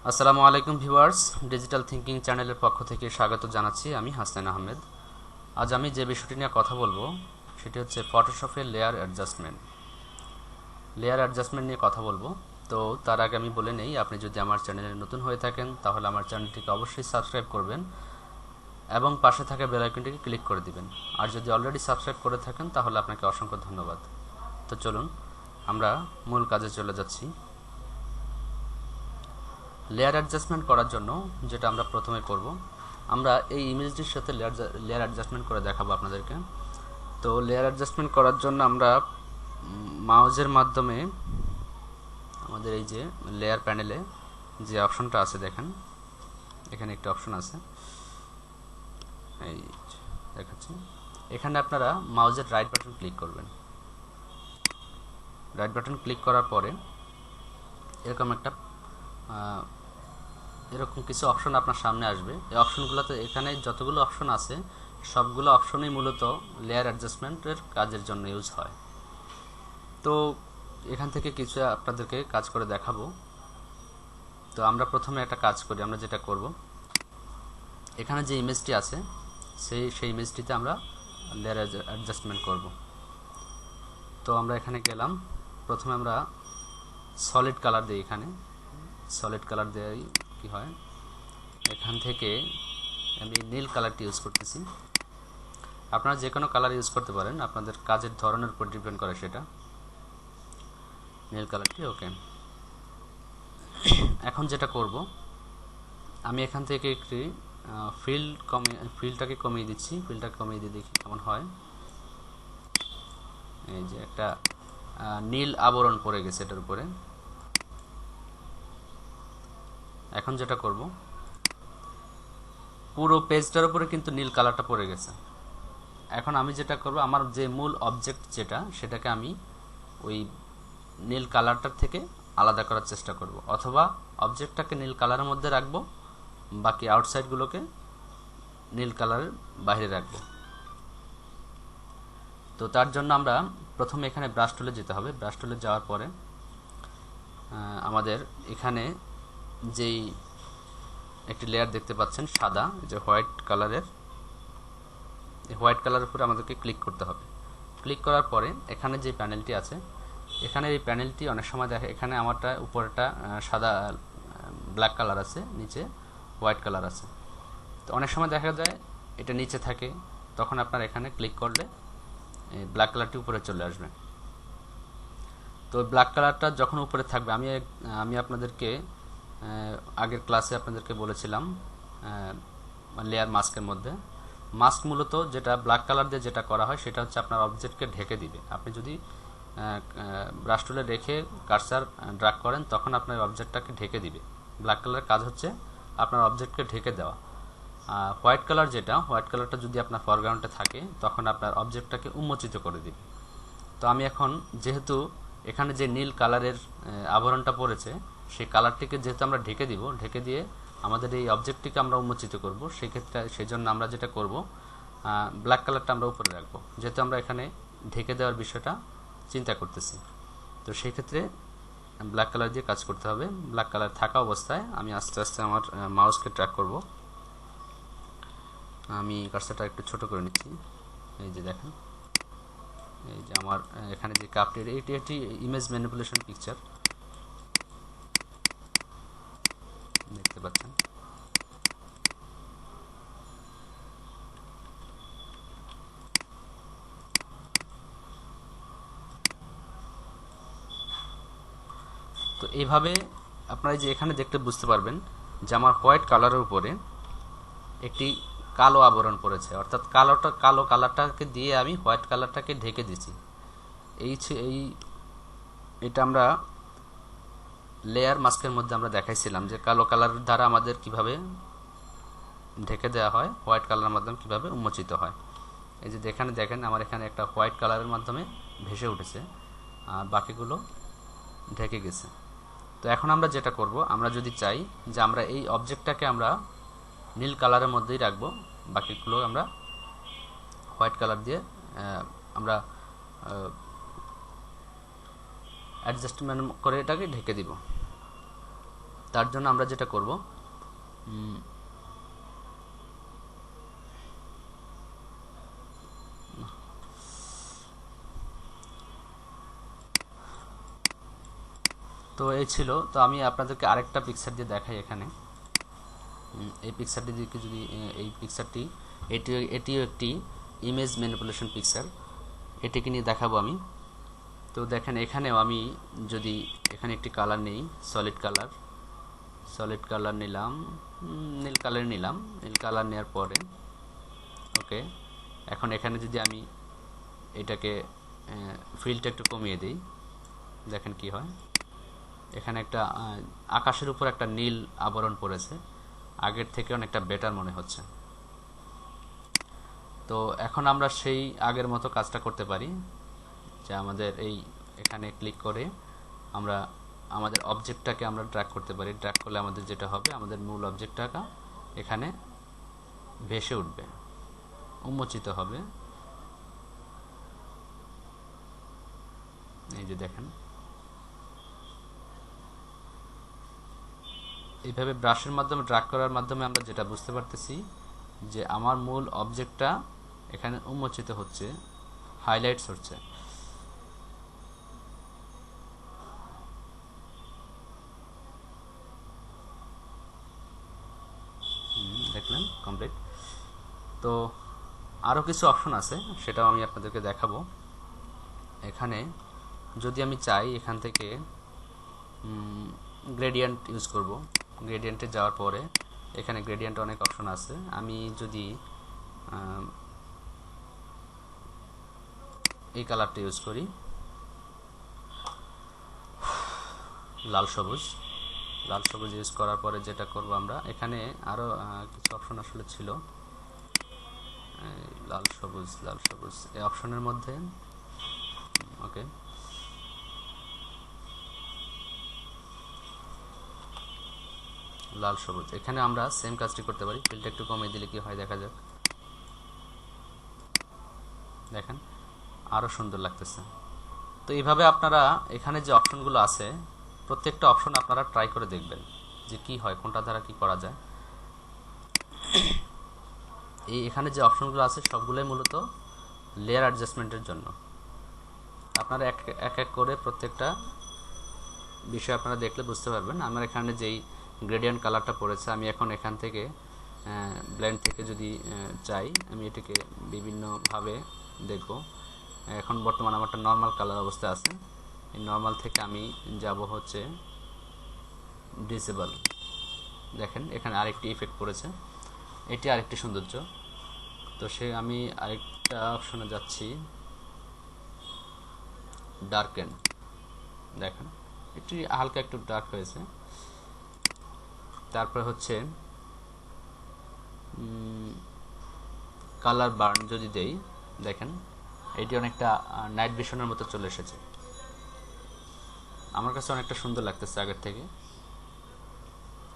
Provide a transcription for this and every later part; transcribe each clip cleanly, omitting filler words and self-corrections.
আসসালামু আলাইকুম viewers, digital thinking চ্যানেলের পক্ষ থেকে স্বাগত জানাচ্ছি। আমি হাসান আহমেদ। আজ আমি যে বিষয়টি নিয়ে কথা বলবো সেটি হচ্ছে ফটোশপের লেয়ার অ্যাডজাস্টমেন্ট নিয়ে কথা বলবো। তো তার আগে আমি বলে নেই, আপনি যদি আমার চ্যানেলে নতুন হয়ে থাকেন তাহলে আমার চ্যানেলটিকে অবশ্যই সাবস্ক্রাইব করবেন এবং পাশে থাকা বেল আইকনটিকে ক্লিক করে দিবেন। আর যদি অলরেডি সাবস্ক্রাইব করে থাকেন তাহলে আপনাকে অসংখ্য ধন্যবাদ। তো চলুন আমরা মূল কাজে চলে যাচ্ছি। লেয়ার অ্যাডজাস্টমেন্ট করার জন্য যেটা আমরা প্রথমে করব, আমরা এই ইমেজটির সাথে লেয়ার অ্যাডজাস্টমেন্ট করে দেখাবো আপনাদেরকে। তো লেয়ার অ্যাডজাস্টমেন্ট করার জন্য আমরা মাউজের মাধ্যমে আমাদের এই যে লেয়ার প্যানেলে যে অপশনটা আছে দেখেন, এখানে একটা অপশন আছে, এই দেখাচ্ছি। এখানে আপনারা মাউজের রাইট বাটন ক্লিক করবেন। রাইট বাটন ক্লিক করার পরে এরকম কিছু অপশন আপনার সামনে আসবে। এই অপশনগুলোতে এখানে যতগুলো অপশন আছে সবগুলো অপশনই মূলত লেয়ার অ্যাডজাস্টমেন্টের কাজের জন্য ইউজ হয়। তো এখান থেকে কিছু আপনাদেরকে কাজ করে দেখাবো। তো আমরা প্রথমে একটা কাজ করি, আমরা যেটা করব, এখানে যে ইমেজটি আছে সেই ইমেজটিতে আমরা লেয়ার অ্যাডজাস্টমেন্ট করব। তো আমরা এখানে গেলাম, প্রথমে আমরা সলিড কালার দিই। এখানে সলিড কালার দেওয়াই কি হয়, এখান থেকে আমি নীল কালারটি ইউজ করতেছি। আপনারা যে কোনো কালার ইউজ করতে পারেন, আপনাদের কাজের ধরনের উপর ডিপেন্ড করে সেটা। নীল কালারটি ওকে। এখন যেটা করব, আমি এখান থেকে একটি ফিল্ডটাকে কমিয়ে দিচ্ছি। ফিল্ডটাকে কমিয়ে দিয়ে দেখি কেমন হয়। এই যে একটা নীল আবরণ পড়ে গেছে এটার উপরে। এখন যেটা করব, পুরো পেজটার উপরে কিন্তু নীল কালারটা পড়ে গেছে। এখন আমি যেটা করব, আমার যে মূল অবজেক্ট সেটাকে আমি ওই নীল কালারটার থেকে আলাদা করার চেষ্টা করব, অথবা অবজেক্টটাকে নীল কালারের মধ্যে রাখবো, বাকি আউটসাইডগুলোকে নীল কালারের বাইরে রাখবো। তো তার জন্য আমরা প্রথমে এখানে ব্রাশ টুলে যেতে হবে। ব্রাশ টুলে যাওয়ার পরে আমাদের এখানে যেই একটি লেয়ার দেখতে পাচ্ছেন সাদা, যে হোয়াইট কালারের, এই হোয়াইট কালারের উপরে আমাদেরকে ক্লিক করতে হবে। ক্লিক করার পরে এখানে যে প্যানেলটি আছে, এখানে এই প্যানেলটি অনেক সময় দেখে, এখানে আমারটা উপরেটা সাদা ব্ল্যাক কালার আছে, নিচে হোয়াইট কালার আছে। তো অনেক সময় দেখা যায় এটা নিচে থাকে, তখন আপনার এখানে ক্লিক করলে এই ব্ল্যাক কালারটি উপরে চলে আসবে। তো ব্ল্যাক কালারটা যখন উপরে থাকবে, আমি আপনাদেরকে আগের ক্লাসে আপনাদেরকে বলেছিলাম লেয়ার মাস্কের মধ্যে, মাস্ক মূলত যেটা ব্ল্যাক কালার দিয়ে যেটা করা হয় সেটা হচ্ছে আপনার অবজেক্টকে ঢেকে দিবে। আপনি যদি ব্রাশ টুলে রেখে কার্সার ড্র্যাগ করেন তখন আপনার অবজেক্টটাকে ঢেকে দিবে। ব্ল্যাক কালারের কাজ হচ্ছে আপনার অবজেক্টকে ঢেকে দেওয়া। হোয়াইট কালারটা যদি আপনার ফরগ্রাউন্ডে থাকে তখন আপনার অবজেক্টটাকে উন্মোচিত করে দিবে। তো আমি এখন যেহেতু এখানে যে নীল কালারের আবরণটা পড়েছে, সেই কালারটিকে যেহেতু আমরা ঢেকে দিয়ে আমাদের এই অবজেক্টটিকে আমরা উন্মোচিত করব, সেই জন্য আমরা যেটা করব, ব্ল্যাক কালারটা আমরা উপরে রাখবো, যেহেতু আমরা এখানে ঢেকে দেওয়ার বিষয়টা চিন্তা করতেছি। তো সেই ক্ষেত্রে ব্ল্যাক কালার দিয়ে কাজ করতে হবে। ব্ল্যাক কালার থাকা অবস্থায় আমি আস্তে আস্তে আমার মাউসকে ট্র্যাক করব। আমি কার্সারটা একটু ছোট করে নিচ্ছি। এই যে দেখেন, এই যে আমার এখানে যে কাপটি, এটি একটি ইমেজ ম্যানিপুলেশন পিকচার দেখতে পাচ্ছেন। তো এইভাবে আপনারা যে এখানে দেখতে বুঝতে পারবেন যে আমার হোয়াইট কালারের উপরে একটি কালো আবরণ পড়েছে, অর্থাৎ কালো কালারটাকে দিয়ে আমি হোয়াইট কালারটাকে ঢেকে দিয়েছি। এটা আমরা লেয়ার মাস্কের মধ্যে আমরা দেখাইছিলাম যে কালো কালারের দ্বারা আমাদের কিভাবে ঢেকে দেওয়া হয়, হোয়াইট কালারের মাধ্যমে কিভাবে উন্মোচিত হয়। এই যে এখানে দেখেন, আমার এখানে একটা হোয়াইট কালারের মাধ্যমে ভেসে উঠেছে আর বাকিগুলো ঢেকে গেছে। তো এখন আমরা যেটা করব, আমরা যদি চাই যে আমরা এই অবজেক্টটাকে আমরা নীল কালারের মধ্যেই রাখবো, বাকিগুলো আমরা হোয়াইট কালার দিয়ে আমরা অ্যাডজাস্টমেন্ট করে এটাকে ঢেকে দিব। তার জন্য আমরা যেটা করব, তো এই ছিল। তো আমি আপনাদেরকে আরেকটা পিকচার দিয়ে দেখাই এখানে। এই পিকচারটি দিকে যদি এই পিকচারটি এটিও একটি ইমেজ ম্যানিপুলেশন পিকচার, এটিকে নিয়ে দেখাবো আমি। তো দেখেন এখানেও আমি যদি এখানে একটি কালার নেই, সলিড কালার নিলাম, নীল কালার নেওয়ার পরে ওকে, এখন এখানে যদি আমি এটাকে ফিল্ডটা একটু কমিয়ে দিই, দেখেন কি হয়। এখানে একটা আকাশের উপর একটা নীল আবরণ পড়েছে, আগের থেকে অনেকটা বেটার মনে হচ্ছে। তো এখন আমরা সেই আগের মতো কাজটা করতে পারি, যে আমাদের এই এখানে ক্লিক করে আমরা আমাদের অবজেক্টটাকে আমরা ড্র্যাগ করতে পারি। ড্র্যাগ করলে আমাদের যেটা হবে, আমাদের মূল অবজেক্টটা এখানে ভেসে উঠবে, উন্মোচিত হবে। এই যে দেখেন, এইভাবে ব্রাশের মাধ্যমে ড্র্যাগ করার মাধ্যমে আমরা যেটা বুঝতে পারতেছি যে আমার মূল অবজেক্টটা এখানে উন্মোচিত হচ্ছে, হাইলাইটস হচ্ছে। দেখলেন কমপ্লিট। তো আরও কিছু অপশন আছে, সেটাও আমি আপনাদেরকে দেখাবো। এখানে যদি আমি চাই এখান থেকে গ্রেডিয়েন্ট ইউজ করব, গ্রেডিয়েন্টে যাওয়ার পরে এখানে গ্রেডিয়েন্ট অনেক অপশন আছে। আমি যদি এই কালারটা ইউজ করি, লাল সবুজ ইউজ করার পরে যেটা করব আমরা, এখানে আরও কিছু অপশন আসলে ছিল, লাল সবুজ এই অপশনের মধ্যে ওকে, লাল সবুজ, এখানে আমরা সেম কাজটি করতে পারি। ফিল্ডটা একটু কমিয়ে দিলে কি হয় দেখা যাক, দেখেন আরও সুন্দর লাগতেছে। তো এইভাবে আপনারা এখানে যে অপশনগুলো আছে প্রত্যেকটা অপশন আপনারা ট্রাই করে দেখবেন যে কি হয়, কোনটা দ্বারা কি করা যায়। এই এখানে যে অপশনগুলো আছে সবগুলোই মূলত লেয়ার অ্যাডজাস্টমেন্টের জন্য। আপনারা এক এক করে প্রত্যেকটা বিষয় আপনারা দেখলে বুঝতে পারবেন। আমার এখানে যেই গ্রেডিয়েন্ট কালারটা পড়েছে, আমি এখন এখান থেকে ব্লেন্ড থেকে যদি চাই, আমি এটাকে বিভিন্নভাবে দেখব। এখন বর্তমানে আমারটা নর্মাল কালার অবস্থায় আছে, এই নর্মাল থেকে আমি যাব হচ্ছে ডিসেবল। দেখেন এখানে আরেকটি ইফেক্ট পড়েছে, এটি আরেকটি সৌন্দর্য। তো আমি আরেকটা অপশনে যাচ্ছি, ডার্কেন। দেখেন এটি হালকা একটু ডার্ক হয়েছে। তারপরে হচ্ছে কালার বার্ন যদি দেই, দেখেন এটি অনেকটা নাইট ভিশনের মতো চলে এসেছে, আমার কাছে অনেকটা সুন্দর লাগতেছে আগের থেকে।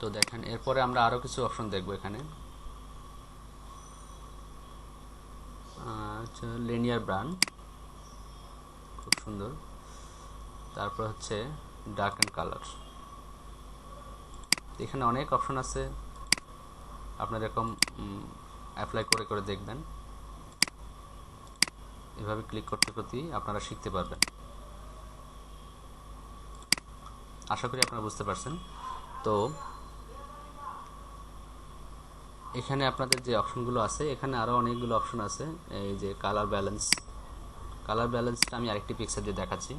তো দেখেন এরপরে আমরা আরও কিছু অপশন দেখব। এখানে লিনিয়ার বার্ন, খুব সুন্দর। তারপর হচ্ছে ডার্ক অ্যান্ড কালার, এখানে অনেক অপশন আছে, আপনারা এরকম অ্যাপ্লাই করে করে দেখবেন। এভাবে ক্লিক করতে করতেই আপনারা শিখতে পারবেন। আশা করি আপনারা বুঝতে পারছেন। তো এখানে আপনাদের যে অপশনগুলো আছে, এখানে আরও অনেকগুলো অপশন আছে। এই যে কালার ব্যালেন্সটা আমি আরেকটি পিকচার দিয়ে দেখাচ্ছি।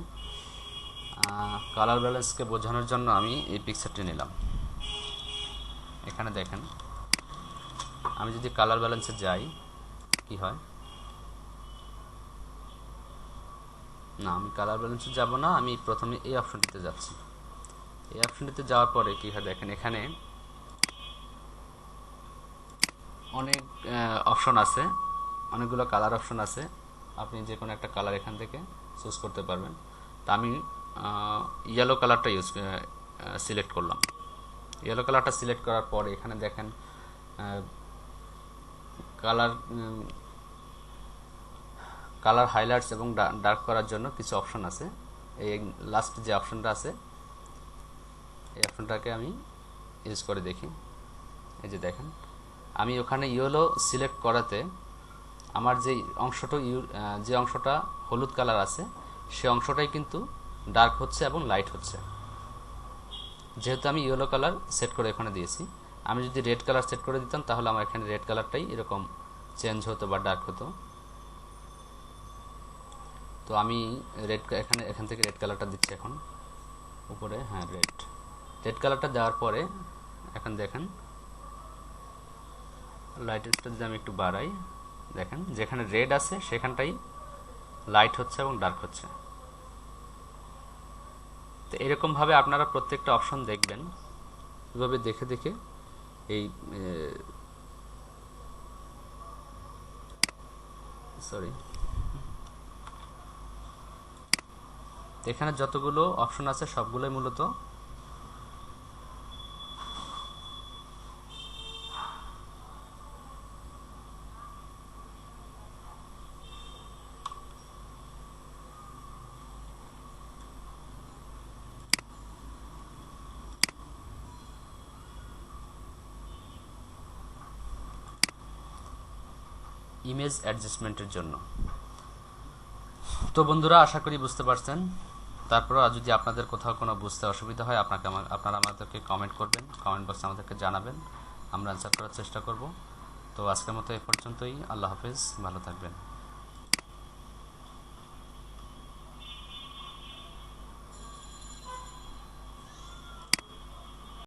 কালার ব্যালেন্সকে বোঝানোর জন্য আমি এই পিকচারটি নিলাম। এখানে দেখেন আমি যদি কালার ব্যালেন্সে যাই কি হয়, না আমি কালার ব্যালেন্সে যাব না, আমি প্রথমে এই অপশনটিতে যাচ্ছি। এই অপশনটিতে যাওয়ার পরে কি হয় দেখেন, এখানে অনেক অপশন আছে, অনেকগুলো কালার অপশন আছে। আপনি যে কোনো একটা কালার এখান থেকে চুজ করতে পারবেন। তা আমি ইয়েলো কালারটা সিলেক্ট করলাম। ইয়েলো কালারটা সিলেক্ট করার পরে এখানে দেখেন কালার হাইলাইটস এবং ডার্ক করার জন্য কিছু অপশন আছে। এই লাস্ট যে অপশনটা আছে, এই অপশনটাকে আমি ইউজ করে দেখি। এই যে দেখেন আমি ওখানে ইয়েলো সিলেক্ট করাতে আমার যে অংশটা হলুদ কালার আছে সে অংশটাই কিন্তু ডার্ক হচ্ছে এবং লাইট হচ্ছে, যেহেতু আমি ইয়েলো কালার সেট করে এখানে দিয়েছি। আমি যদি রেড কালার সেট করে দিতাম তাহলে আমার এখানে রেড কালারটাই এরকম চেঞ্জ হতো বা ডার্ক হতো। তো আমি এখান থেকে রেড কালারটা দিচ্ছি এখন উপরে। হ্যাঁ, রেড কালারটা দেওয়ার পরে এখন দেখেন লাইটেন্সটা যদি আমি একটু বাড়াই, দেখেন যেখানে রেড আছে সেখানটাই লাইট হচ্ছে এবং ডার্ক হচ্ছে। তো এরকমভাবে আপনারা প্রত্যেকটা অপশন দেখবেন, এভাবে দেখে দেখে এই এখানে যতগুলো অপশন আছে সবগুলোই মূলত ইমেজ অ্যাডজাস্টমেন্টের জন্য। তো বন্ধুরা, আশা করি বুঝতে পারছেন। তারপরে যদি আপনাদের কোথাও কোনো বুঝতে অসুবিধা হয় আপনারা আমাদেরকে কমেন্ট করবেন, কমেন্ট বক্সে আমাদেরকে জানাবেন, আমরা অ্যান্সার করার চেষ্টা করব। তো আজকের মতো এ পর্যন্তই। আল্লাহ হাফেজ, ভালো থাকবেন।